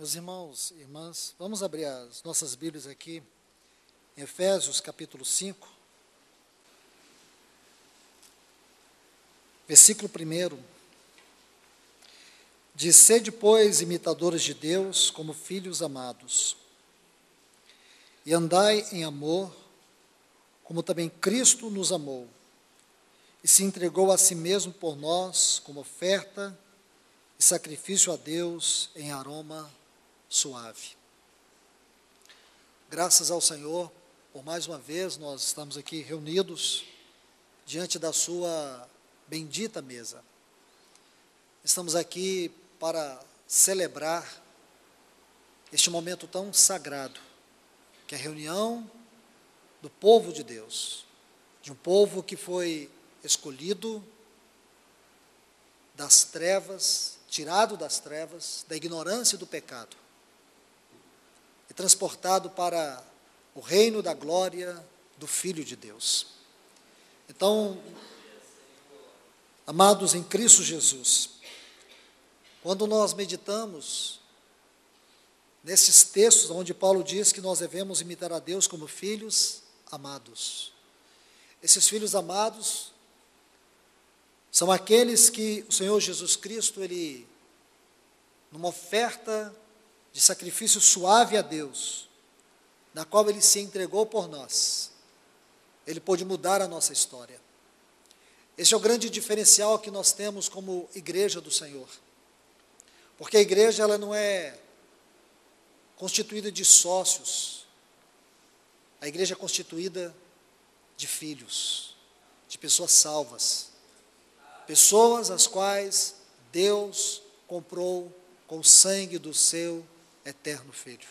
Meus irmãos e irmãs, vamos abrir as nossas Bíblias aqui em Efésios capítulo 5, versículo 1. Diz: sede, pois, imitadores de Deus como filhos amados, e andai em amor, como também Cristo nos amou, e se entregou a si mesmo por nós como oferta e sacrifício a Deus em aroma suave. Graças ao Senhor, por mais uma vez nós estamos aqui reunidos diante da sua bendita mesa. Estamos aqui para celebrar este momento tão sagrado, que é a reunião do povo de Deus, de um povo que foi escolhido das trevas, tirado das trevas, da ignorância e do pecado, e transportado para o reino da glória do Filho de Deus. Então, amados em Cristo Jesus, quando nós meditamos nesses textos onde Paulo diz que nós devemos imitar a Deus como filhos amados, esses filhos amados são aqueles que o Senhor Jesus Cristo, Ele, numa oferta de sacrifício suave a Deus, na qual Ele se entregou por nós, Ele pôde mudar a nossa história. Esse é o grande diferencial que nós temos como igreja do Senhor. Porque a igreja, ela não é constituída de sócios. A igreja é constituída de filhos, de pessoas salvas. Pessoas as quais Deus comprou com o sangue do seu eterno Filho.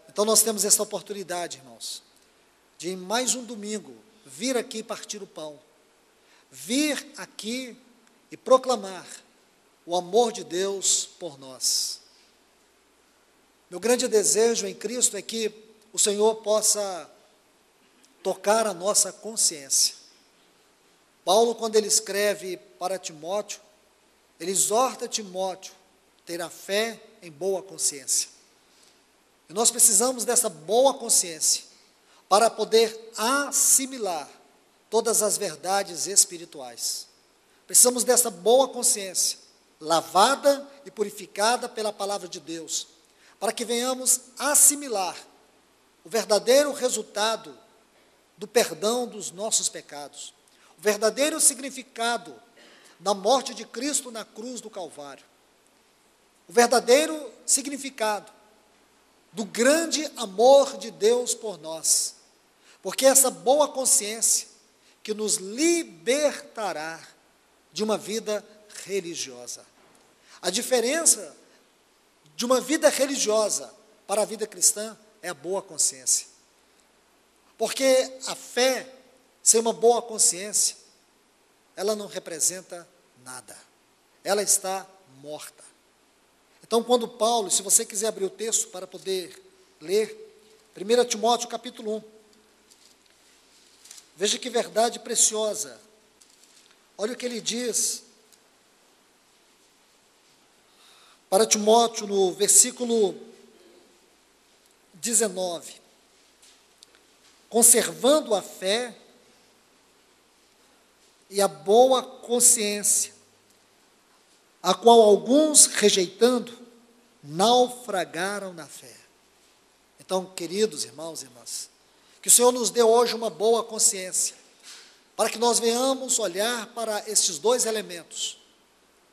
Então nós temos essa oportunidade, irmãos, de em mais um domingo vir aqui partir o pão, vir aqui e proclamar o amor de Deus por nós. Meu grande desejo em Cristo é que o Senhor possa tocar a nossa consciência. Paulo, quando ele escreve para Timóteo, ele exorta Timóteo a ter a fé em boa consciência. E nós precisamos dessa boa consciência para poder assimilar todas as verdades espirituais. Precisamos dessa boa consciência, lavada e purificada pela palavra de Deus, para que venhamos assimilar o verdadeiro resultado do perdão dos nossos pecados, o verdadeiro significado da morte de Cristo na cruz do Calvário, o verdadeiro significado do grande amor de Deus por nós, porque essa boa consciência que nos libertará de uma vida religiosa. A diferença de uma vida religiosa para a vida cristã é a boa consciência. Porque a fé, sem uma boa consciência, ela não representa nada. Ela está morta. Então, quando Paulo, se você quiser abrir o texto para poder ler, 1 Timóteo capítulo 1, veja que verdade preciosa. Olha o que ele diz para Timóteo no versículo 19. Conservando a fé e a boa consciência, a qual alguns, rejeitando, naufragaram na fé. Então, queridos irmãos e irmãs, que o Senhor nos dê hoje uma boa consciência, para que nós venhamos olhar para estes dois elementos,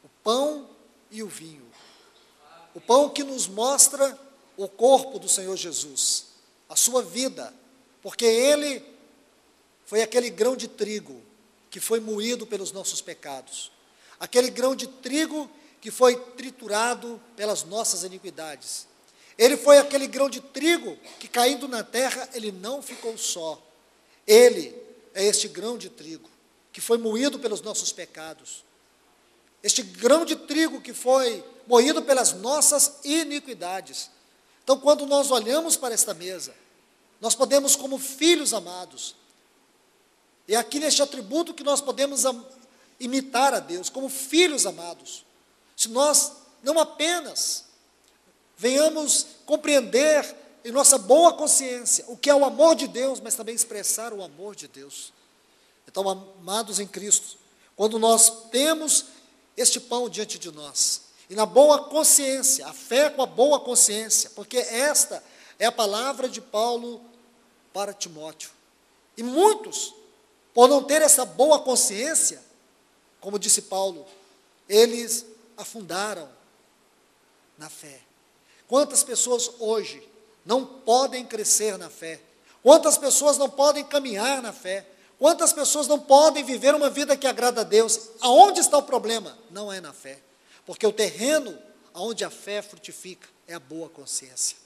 o pão e o vinho. O pão que nos mostra o corpo do Senhor Jesus, a sua vida, porque Ele foi aquele grão de trigo que foi moído pelos nossos pecados, aquele grão de trigo que foi triturado pelas nossas iniquidades. Ele foi aquele grão de trigo que, caindo na terra, ele não ficou só. Ele é este grão de trigo que foi moído pelos nossos pecados. Este grão de trigo que foi moído pelas nossas iniquidades. Então, quando nós olhamos para esta mesa, nós podemos, como filhos amados, e aqui neste atributo que nós podemos imitar a Deus, como filhos amados, se nós não apenas venhamos compreender em nossa boa consciência o que é o amor de Deus, mas também expressar o amor de Deus. Então, amados em Cristo, quando nós temos este pão diante de nós, e na boa consciência, a fé com a boa consciência, porque esta é a palavra de Paulo para Timóteo. E muitos, por não ter essa boa consciência, como disse Paulo, eles afundaram na fé. Quantas pessoas hoje não podem crescer na fé? Quantas pessoas não podem caminhar na fé? Quantas pessoas não podem viver uma vida que agrada a Deus? Aonde está o problema? Não é na fé. Porque o terreno onde a fé frutifica é a boa consciência.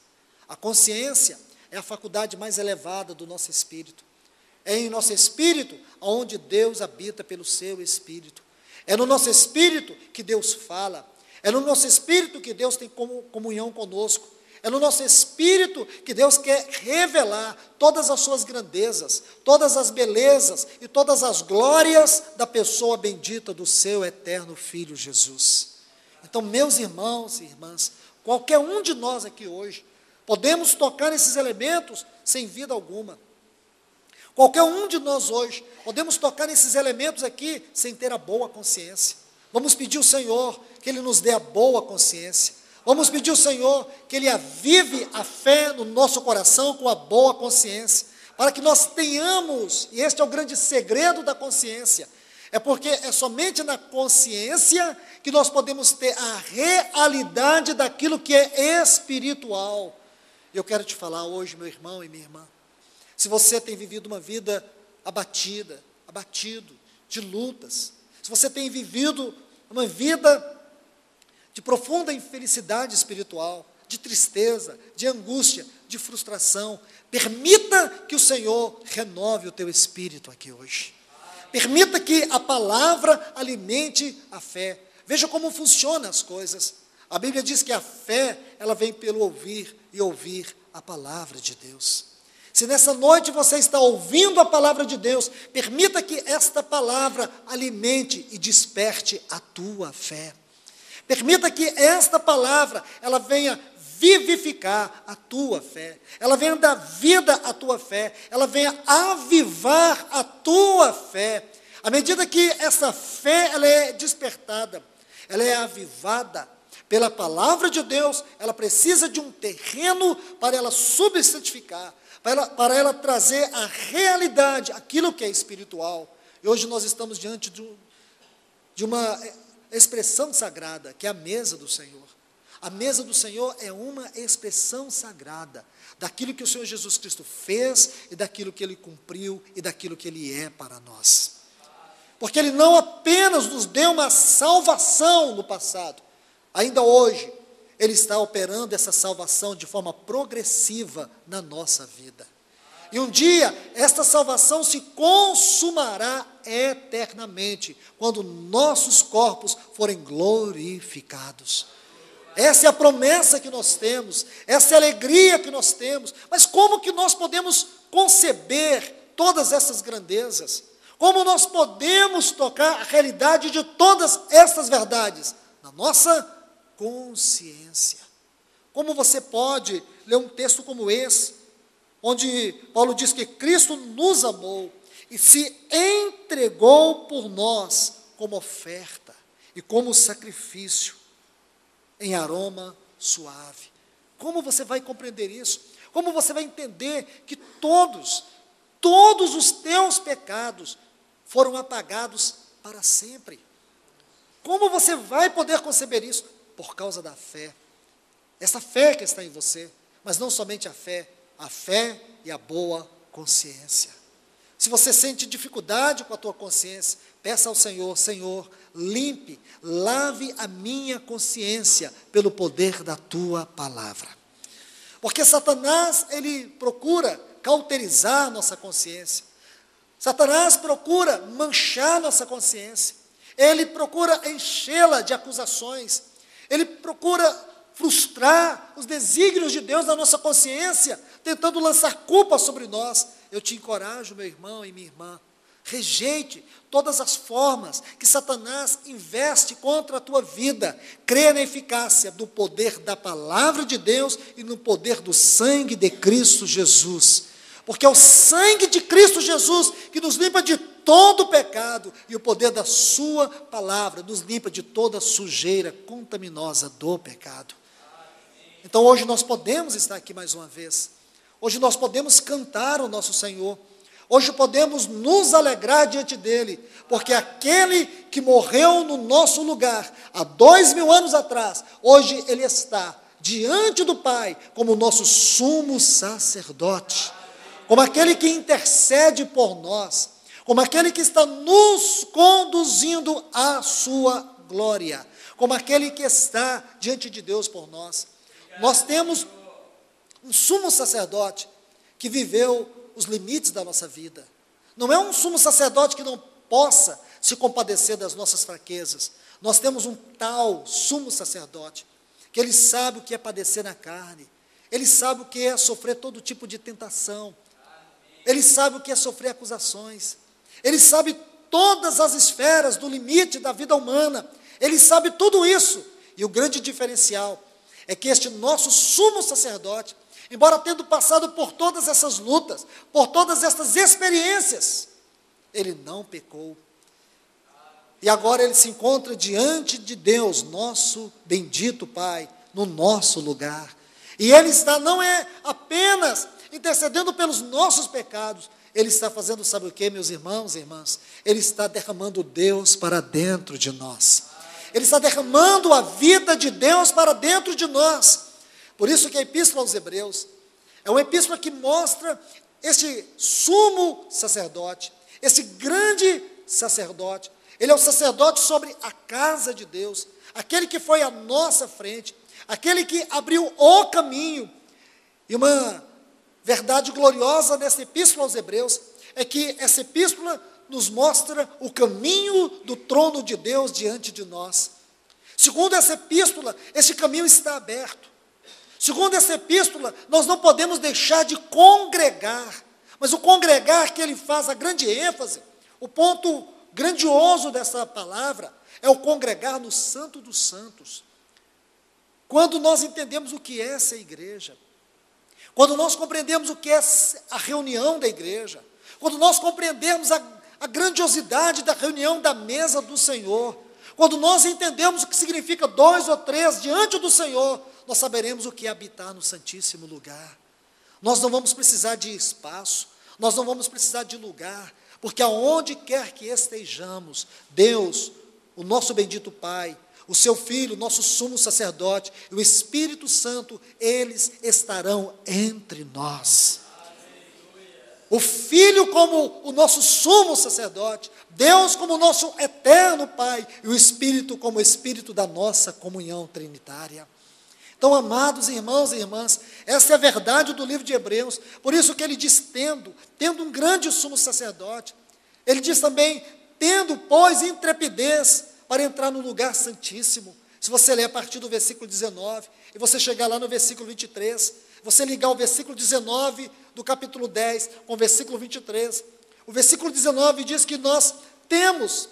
A consciência é a faculdade mais elevada do nosso espírito. É em nosso espírito onde Deus habita pelo seu espírito. É no nosso espírito que Deus fala. É no nosso espírito que Deus tem comunhão conosco. É no nosso espírito que Deus quer revelar todas as suas grandezas, todas as belezas e todas as glórias da pessoa bendita do seu eterno Filho Jesus. Então, meus irmãos e irmãs, qualquer um de nós aqui hoje, podemos tocar nesses elementos sem vida alguma. Qualquer um de nós hoje, podemos tocar nesses elementos aqui sem ter a boa consciência. Vamos pedir ao Senhor que Ele nos dê a boa consciência. Vamos pedir ao Senhor que Ele avive a fé no nosso coração com a boa consciência, para que nós tenhamos, e este é o grande segredo da consciência, é porque é somente na consciência que nós podemos ter a realidade daquilo que é espiritual. Eu quero te falar hoje, meu irmão e minha irmã, se você tem vivido uma vida abatido, de lutas, se você tem vivido uma vida de profunda infelicidade espiritual, de tristeza, de angústia, de frustração, permita que o Senhor renove o teu espírito aqui hoje. Permita que a palavra alimente a fé. Veja como funcionam as coisas. A Bíblia diz que a fé, ela vem pelo ouvir e ouvir a palavra de Deus. Se nessa noite você está ouvindo a palavra de Deus, permita que esta palavra alimente e desperte a tua fé. Permita que esta palavra, ela venha vivificar a tua fé, ela venha dar vida à tua fé, ela venha avivar a tua fé. À medida que essa fé, ela é despertada, ela é avivada pela palavra de Deus, ela precisa de um terreno para ela substantificar, para ela trazer a realidade, aquilo que é espiritual. E hoje nós estamos diante de uma expressão sagrada, que é a mesa do Senhor. A mesa do Senhor é uma expressão sagrada daquilo que o Senhor Jesus Cristo fez e daquilo que Ele cumpriu e daquilo que Ele é para nós. Porque Ele não apenas nos deu uma salvação no passado, ainda hoje Ele está operando essa salvação de forma progressiva na nossa vida. E um dia, esta salvação se consumará eternamente, quando nossos corpos forem glorificados. Essa é a promessa que nós temos, essa é a alegria que nós temos. Mas como que nós podemos conceber todas essas grandezas? Como nós podemos tocar a realidade de todas essas verdades? Na nossa consciência. Como você pode ler um texto como esse, onde Paulo diz que Cristo nos amou e se entregou por nós como oferta e como sacrifício em aroma suave. Como você vai compreender isso? Como você vai entender que todos os teus pecados foram apagados para sempre? Como você vai poder conceber isso? Por causa da fé. Essa fé que está em você, mas não somente a fé e a boa consciência. Se você sente dificuldade com a tua consciência, peça ao Senhor: Senhor, limpe, lave a minha consciência pelo poder da tua palavra. Porque Satanás, ele procura cauterizar nossa consciência. Satanás procura manchar nossa consciência. Ele procura enchê-la de acusações. Ele procura frustrar os desígnios de Deus na nossa consciência, tentando lançar culpa sobre nós. Eu te encorajo, meu irmão e minha irmã, Rejeite todas as formas que Satanás investe contra a tua vida. Creia na eficácia do poder da palavra de Deus e no poder do sangue de Cristo Jesus. Porque é o sangue de Cristo Jesus que nos limpa de todo o pecado, e o poder da sua palavra nos limpa de toda a sujeira contaminosa do pecado. Então hoje nós podemos estar aqui mais uma vez. Hoje nós podemos cantar o nosso Senhor. Hoje podemos nos alegrar diante dele, porque aquele que morreu no nosso lugar, há 2000 anos atrás, hoje ele está diante do Pai, como nosso sumo sacerdote, como aquele que intercede por nós, como aquele que está nos conduzindo à sua glória, como aquele que está diante de Deus por nós. Nós temos um sumo sacerdote que viveu os limites da nossa vida. Não é um sumo sacerdote que não possa se compadecer das nossas fraquezas. Nós temos um tal sumo sacerdote, que ele sabe o que é padecer na carne, ele sabe o que é sofrer todo tipo de tentação, ele sabe o que é sofrer acusações, ele sabe todas as esferas do limite da vida humana, ele sabe tudo isso. E o grande diferencial é que este nosso sumo sacerdote, embora tendo passado por todas essas lutas, por todas essas experiências, ele não pecou. E agora ele se encontra diante de Deus, nosso bendito Pai, no nosso lugar. E ele está, não é apenas intercedendo pelos nossos pecados, ele está fazendo, sabe o que, meus irmãos e irmãs? Ele está derramando Deus para dentro de nós. Ele está derramando a vida de Deus para dentro de nós. Por isso que a Epístola aos Hebreus é uma epístola que mostra esse sumo sacerdote, esse grande sacerdote. Ele é o sacerdote sobre a casa de Deus, aquele que foi à nossa frente, aquele que abriu o caminho. E uma verdade gloriosa nessa Epístola aos Hebreus é que essa epístola nos mostra o caminho do trono de Deus diante de nós. Segundo essa epístola, esse caminho está aberto. Segundo essa epístola, nós não podemos deixar de congregar, mas o congregar que ele faz a grande ênfase, o ponto grandioso dessa palavra, é o congregar no Santo dos Santos. Quando nós entendemos o que é essa igreja, quando nós compreendemos o que é a reunião da igreja, quando nós compreendemos a grandiosidade da reunião da mesa do Senhor, quando nós entendemos o que significa 2 ou 3 diante do Senhor, nós saberemos o que é habitar no Santíssimo Lugar. Nós não vamos precisar de espaço, nós não vamos precisar de lugar, porque aonde quer que estejamos, Deus, o nosso bendito Pai, o seu Filho, nosso sumo sacerdote, e o Espírito Santo, eles estarão entre nós. O Filho como o nosso sumo sacerdote, Deus como o nosso eterno Pai, e o Espírito como o Espírito da nossa comunhão trinitária. Então, amados irmãos e irmãs, essa é a verdade do livro de Hebreus. Por isso que ele diz, tendo um grande sumo sacerdote, ele diz também, tendo, pois, intrepidez para entrar no lugar santíssimo. Se você ler a partir do versículo 19, e você chegar lá no versículo 23, você ligar o versículo 19 do capítulo 10 com o versículo 23, o versículo 19 diz que nós temos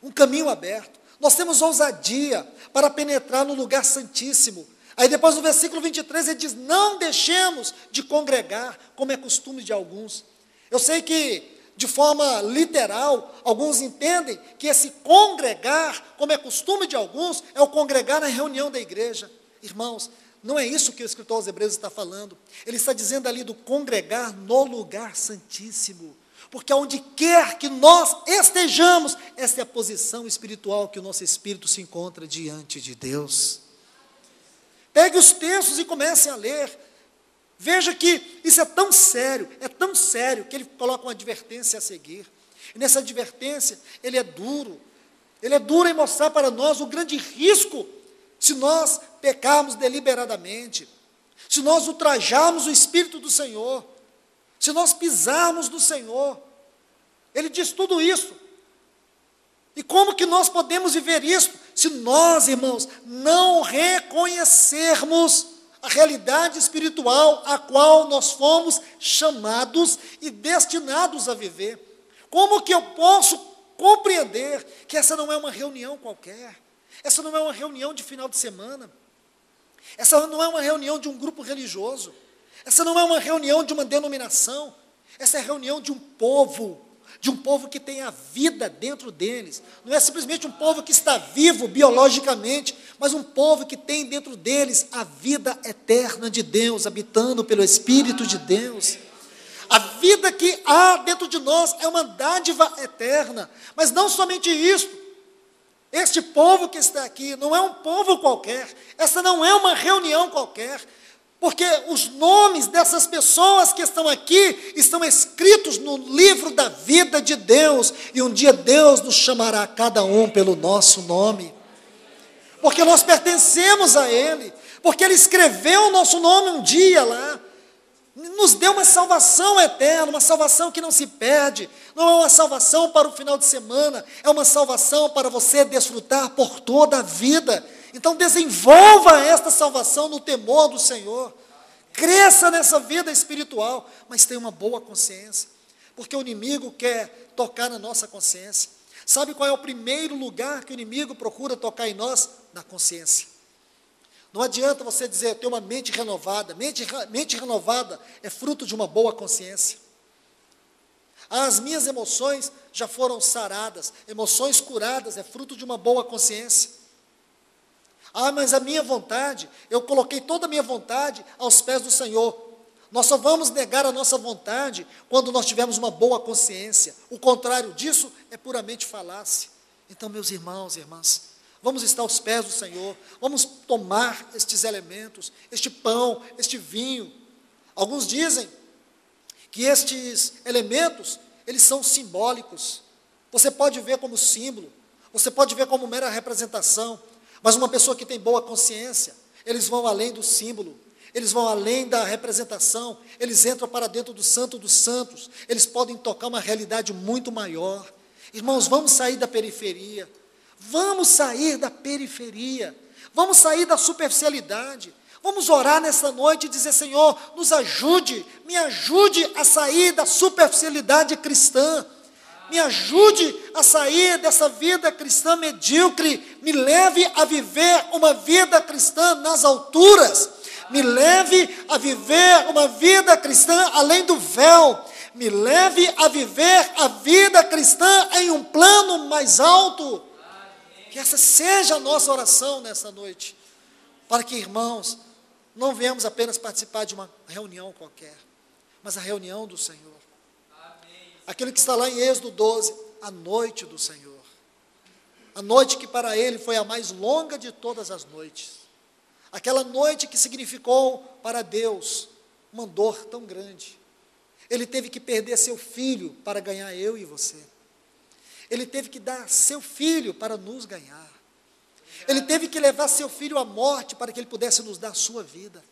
um caminho aberto, nós temos ousadia para penetrar no lugar santíssimo. Aí depois no versículo 23 ele diz, não deixemos de congregar, como é costume de alguns. Eu sei que de forma literal, alguns entendem que esse congregar, como é costume de alguns, é o congregar na reunião da igreja. Irmãos, não é isso que o escritor aos Hebreus está falando. Ele está dizendo ali do congregar no lugar santíssimo. Porque aonde quer que nós estejamos, essa é a posição espiritual que o nosso espírito se encontra diante de Deus. Pegue os textos e comece a ler. Veja que isso é tão sério, que ele coloca uma advertência a seguir. E nessa advertência, ele é duro em mostrar para nós o grande risco se nós pecarmos deliberadamente, se nós ultrajarmos o Espírito do Senhor, se nós pisarmos no Senhor. Ele diz tudo isso. E como que nós podemos viver isso se nós, irmãos, não reconhecermos a realidade espiritual a qual nós fomos chamados e destinados a viver? Como que eu posso compreender que essa não é uma reunião qualquer? Essa não é uma reunião de final de semana. Essa não é uma reunião de um grupo religioso. Essa não é uma reunião de uma denominação. Essa é a reunião de um povo que tem a vida dentro deles. Não é simplesmente um povo que está vivo biologicamente, mas um povo que tem dentro deles a vida eterna de Deus, habitando pelo Espírito de Deus. A vida que há dentro de nós é uma dádiva eterna, mas não somente isso. Este povo que está aqui não é um povo qualquer, essa não é uma reunião qualquer, porque os nomes dessas pessoas que estão aqui estão escritos no livro da vida de Deus, e um dia Deus nos chamará cada um pelo nosso nome, porque nós pertencemos a Ele, porque Ele escreveu o nosso nome um dia lá, nos deu uma salvação eterna, uma salvação que não se perde, não é uma salvação para o final de semana, é uma salvação para você desfrutar por toda a vida. Então desenvolva esta salvação no temor do Senhor, cresça nessa vida espiritual, mas tenha uma boa consciência, porque o inimigo quer tocar na nossa consciência. Sabe qual é o primeiro lugar que o inimigo procura tocar em nós? Na consciência. Não adianta você dizer, eu tenho uma mente renovada. Mente renovada é fruto de uma boa consciência. As minhas emoções já foram saradas. Emoções curadas é fruto de uma boa consciência. Mas a minha vontade, eu coloquei toda a minha vontade aos pés do Senhor. Nós só vamos negar a nossa vontade quando nós tivermos uma boa consciência. O contrário disso é puramente falácia. Então, meus irmãos e irmãs, vamos estar aos pés do Senhor, vamos tomar estes elementos, este pão, este vinho. Alguns dizem que estes elementos, eles são simbólicos. Você pode ver como símbolo, você pode ver como mera representação, mas uma pessoa que tem boa consciência, eles vão além do símbolo, eles vão além da representação, eles entram para dentro do Santo dos Santos, eles podem tocar uma realidade muito maior. Irmãos, vamos sair da periferia. Vamos sair da periferia, vamos sair da superficialidade, vamos orar nessa noite e dizer, Senhor, nos ajude, me ajude a sair da superficialidade cristã, me ajude a sair dessa vida cristã medíocre, me leve a viver uma vida cristã nas alturas, me leve a viver uma vida cristã além do véu, me leve a viver a vida cristã em um plano mais alto. Que essa seja a nossa oração nessa noite, para que, irmãos, não venhamos apenas participar de uma reunião qualquer, mas a reunião do Senhor. Amém. Aquilo que está lá em Êxodo 12, a noite do Senhor. A noite que para ele foi a mais longa de todas as noites. Aquela noite que significou para Deus uma dor tão grande. Ele teve que perder seu filho para ganhar eu e você. Ele teve que dar seu filho para nos ganhar. Ele teve que levar seu filho à morte para que ele pudesse nos dar a sua vida.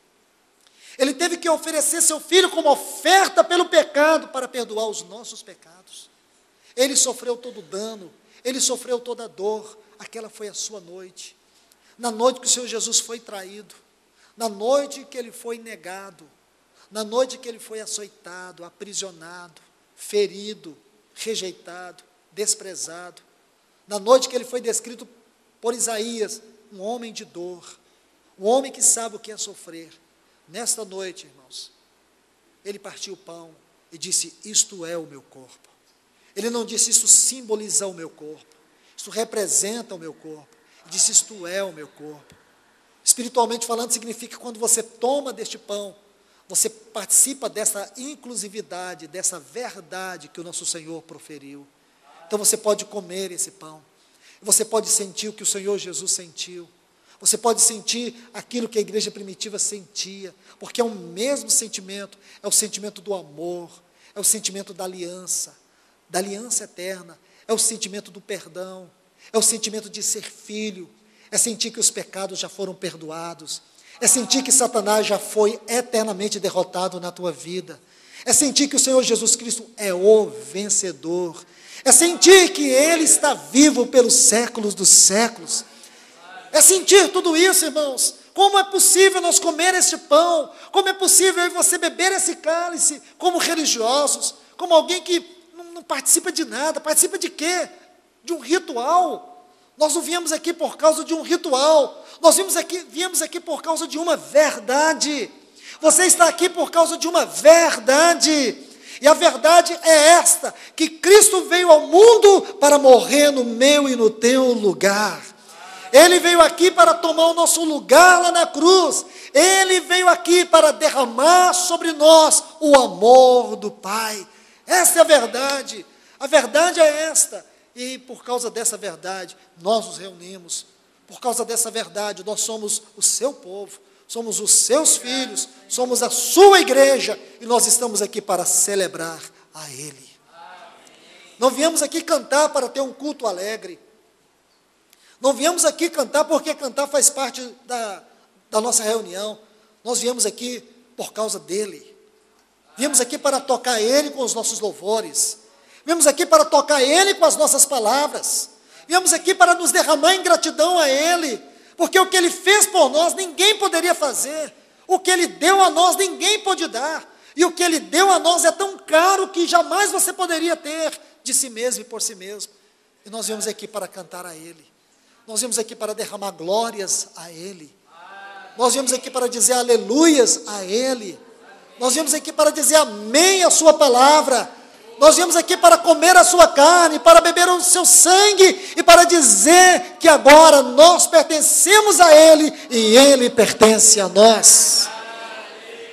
Ele teve que oferecer seu filho como oferta pelo pecado para perdoar os nossos pecados. Ele sofreu todo o dano, ele sofreu toda a dor. Aquela foi a sua noite. Na noite que o Senhor Jesus foi traído, na noite que ele foi negado, na noite que ele foi açoitado, aprisionado, ferido, rejeitado, desprezado, na noite que ele foi descrito por Isaías, um homem de dor, um homem que sabe o que é sofrer. Nesta noite, irmãos, ele partiu o pão e disse, isto é o meu corpo. Ele não disse, isso simboliza o meu corpo, isso representa o meu corpo. Ele disse, isto é o meu corpo. Espiritualmente falando, significa que quando você toma deste pão, você participa dessa inclusividade, dessa verdade que o nosso Senhor proferiu. Então você pode comer esse pão, você pode sentir o que o Senhor Jesus sentiu, você pode sentir aquilo que a igreja primitiva sentia, porque é o mesmo sentimento, é o sentimento do amor, é o sentimento da aliança eterna, é o sentimento do perdão, é o sentimento de ser filho, é sentir que os pecados já foram perdoados, é sentir que Satanás já foi eternamente derrotado na tua vida, é sentir que o Senhor Jesus Cristo é o vencedor, é sentir que Ele está vivo pelos séculos dos séculos, é sentir tudo isso, irmãos. Como é possível nós comer este pão? Como é possível eu e você beber esse cálice como religiosos, como alguém que não participa de nada. Participa de quê? De um ritual. Nós não viemos aqui por causa de um ritual. Nós viemos aqui por causa de uma verdade. Você está aqui por causa de uma verdade. E a verdade é esta, que Cristo veio ao mundo para morrer no meu e no teu lugar. Ele veio aqui para tomar o nosso lugar lá na cruz. Ele veio aqui para derramar sobre nós o amor do Pai. Esta é a verdade. A verdade é esta. E por causa dessa verdade, nós nos reunimos. Por causa dessa verdade, nós somos o seu povo. Somos os seus filhos. Somos a sua igreja. E nós estamos aqui para celebrar a Ele. Não viemos aqui cantar para ter um culto alegre. Não viemos aqui cantar porque cantar faz parte da nossa reunião. Nós viemos aqui por causa dEle. Viemos aqui para tocar Ele com os nossos louvores. Viemos aqui para tocar Ele com as nossas palavras. Viemos aqui para nos derramar em gratidão a Ele. Porque o que Ele fez por nós, ninguém poderia fazer. O que Ele deu a nós, ninguém pôde dar. E o que Ele deu a nós é tão caro que jamais você poderia ter de si mesmo e por si mesmo. E nós viemos aqui para cantar a Ele. Nós viemos aqui para derramar glórias a Ele. Nós viemos aqui para dizer aleluias a Ele. Nós viemos aqui para dizer amém à sua palavra. Nós viemos aqui para comer a sua carne, para beber o seu sangue e para dizer que agora nós pertencemos a Ele e Ele pertence a nós.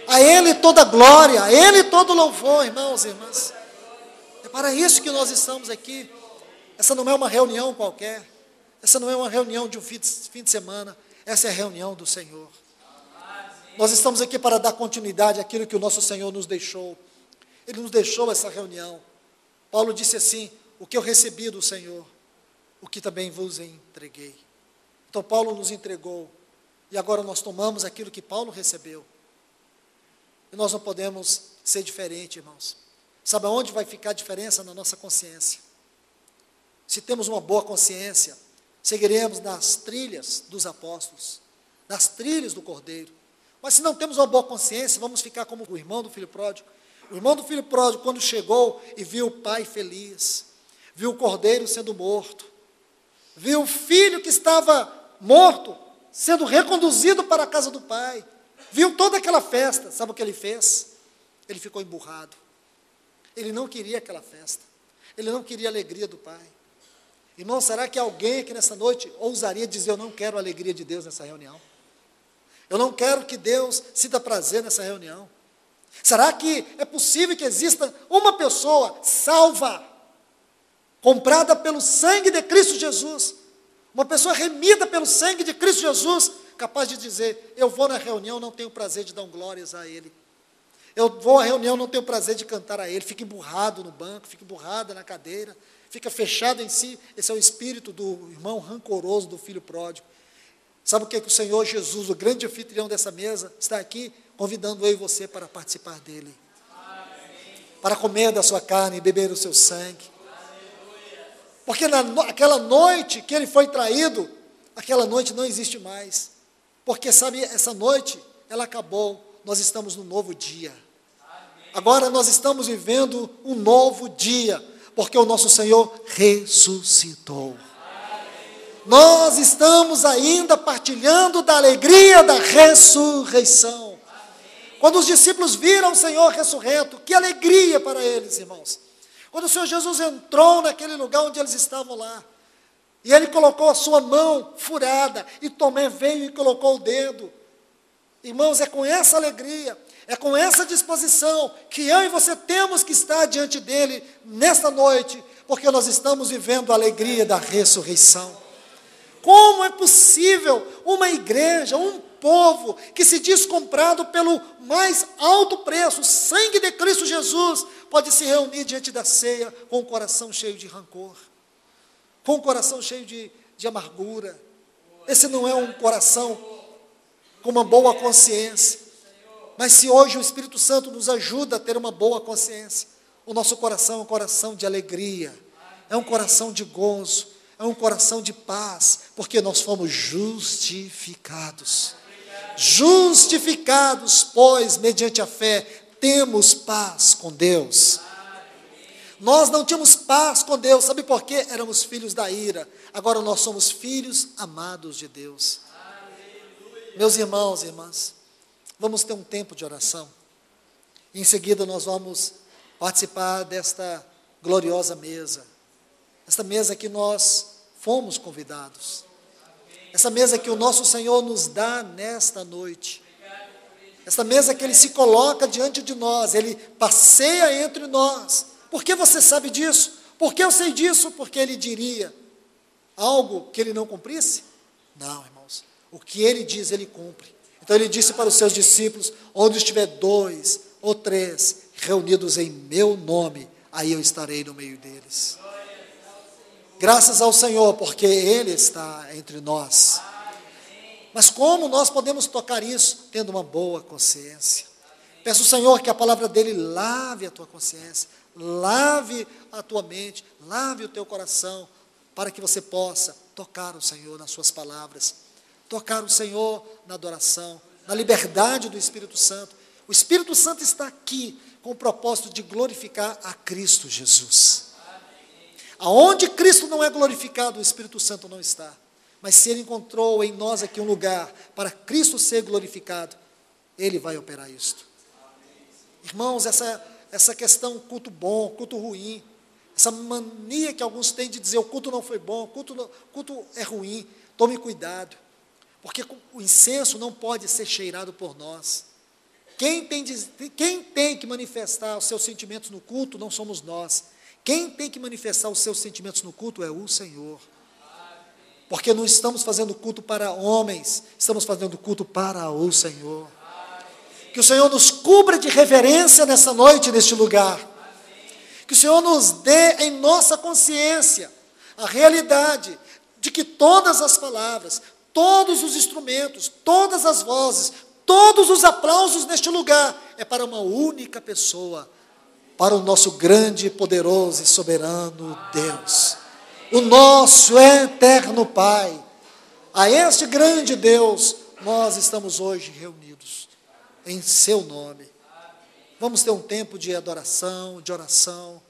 A Ele toda glória, a Ele todo louvor, irmãos e irmãs. É para isso que nós estamos aqui. Essa não é uma reunião qualquer. Essa não é uma reunião de um fim de semana. Essa é a reunião do Senhor. Nós estamos aqui para dar continuidade àquilo que o nosso Senhor nos deixou. Ele nos deixou essa reunião. Paulo disse assim: o que eu recebi do Senhor, o que também vos entreguei. Então Paulo nos entregou. E agora nós tomamos aquilo que Paulo recebeu. E nós não podemos ser diferente, irmãos. Sabe aonde vai ficar a diferença? Na nossa consciência. Se temos uma boa consciência, seguiremos nas trilhas dos apóstolos, nas trilhas do Cordeiro. Mas se não temos uma boa consciência, vamos ficar como o irmão do filho pródigo. O irmão do filho pródigo, quando chegou e viu o pai feliz, viu o cordeiro sendo morto, viu o filho que estava morto sendo reconduzido para a casa do pai, viu toda aquela festa, sabe o que ele fez? Ele ficou emburrado. Ele não queria aquela festa, ele não queria a alegria do pai. Irmão, será que alguém aqui nessa noite ousaria dizer: eu não quero a alegria de Deus nessa reunião? Eu não quero que Deus sinta prazer nessa reunião. Será que é possível que exista uma pessoa salva, comprada pelo sangue de Cristo Jesus, uma pessoa remida pelo sangue de Cristo Jesus, capaz de dizer: eu vou na reunião, não tenho prazer de dar glórias a Ele. Eu vou à reunião, não tenho prazer de cantar a Ele. Fica emburrado no banco, fica emburrado na cadeira, fica fechado em si. Esse é o espírito do irmão rancoroso do filho pródigo. Sabe o que o Senhor Jesus, o grande anfitrião dessa mesa, está aqui convidando eu e você para participar dele. Para comer da sua carne e beber o seu sangue. Porque naquela noite que ele foi traído, aquela noite não existe mais. Porque sabe, essa noite, ela acabou. Nós estamos num novo dia. Agora nós estamos vivendo um novo dia. Porque o nosso Senhor ressuscitou. Nós estamos ainda partilhando da alegria da ressurreição. Quando os discípulos viram o Senhor ressurreto, que alegria para eles, irmãos. Quando o Senhor Jesus entrou naquele lugar onde eles estavam lá, e Ele colocou a sua mão furada, e Tomé veio e colocou o dedo. Irmãos, é com essa alegria, é com essa disposição, que eu e você temos que estar diante dEle nesta noite, porque nós estamos vivendo a alegria da ressurreição. Como é possível uma igreja, um povo que se diz comprado pelo mais alto preço, o sangue de Cristo Jesus, pode se reunir diante da ceia com o coração cheio de rancor, com o coração cheio de amargura? Esse não é um coração com uma boa consciência. Mas se hoje o Espírito Santo nos ajuda a ter uma boa consciência, o nosso coração é um coração de alegria, é um coração de gozo, é um coração de paz, porque nós fomos justificados. Justificados, pois, mediante a fé, temos paz com Deus. Nós não tínhamos paz com Deus, sabe por quê? Éramos filhos da ira. Agora nós somos filhos amados de Deus. Meus irmãos e irmãs, vamos ter um tempo de oração. Em seguida nós vamos participar desta gloriosa mesa. Esta mesa que nós fomos convidados. Essa mesa que o nosso Senhor nos dá nesta noite. Essa mesa que Ele se coloca diante de nós, Ele passeia entre nós. Por que você sabe disso? Por que eu sei disso? Porque Ele diria algo que Ele não cumprisse? Não, irmãos. O que Ele diz, Ele cumpre. Então Ele disse para os seus discípulos, onde estiver 2 ou 3 reunidos em meu nome, aí eu estarei no meio deles. Graças ao Senhor, porque Ele está entre nós. Mas como nós podemos tocar isso? Tendo uma boa consciência. Peço ao Senhor que a palavra dEle lave a tua consciência, lave a tua mente, lave o teu coração, para que você possa tocar o Senhor nas suas palavras, tocar o Senhor na adoração, na liberdade do Espírito Santo. O Espírito Santo está aqui com o propósito de glorificar a Cristo Jesus. Aonde Cristo não é glorificado, o Espírito Santo não está. Mas se Ele encontrou em nós aqui um lugar para Cristo ser glorificado, Ele vai operar isto. Irmãos, essa questão culto bom, culto ruim, essa mania que alguns têm de dizer o culto não foi bom, culto é ruim, tome cuidado, porque o incenso não pode ser cheirado por nós. Quem tem que manifestar os seus sentimentos no culto não somos nós. Quem tem que manifestar os seus sentimentos no culto é o Senhor. Porque não estamos fazendo culto para homens, estamos fazendo culto para o Senhor. Que o Senhor nos cubra de reverência nessa noite, neste lugar. Que o Senhor nos dê em nossa consciência a realidade de que todas as palavras, todos os instrumentos, todas as vozes, todos os aplausos neste lugar é para uma única pessoa, para o nosso grande, poderoso e soberano Deus, o nosso eterno Pai. A este grande Deus nós estamos hoje reunidos em seu nome. Vamos ter um tempo de adoração, de oração,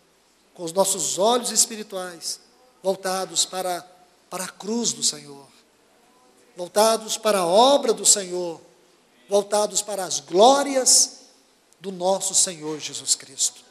com os nossos olhos espirituais voltados para a cruz do Senhor, voltados para a obra do Senhor, voltados para as glórias do nosso Senhor Jesus Cristo.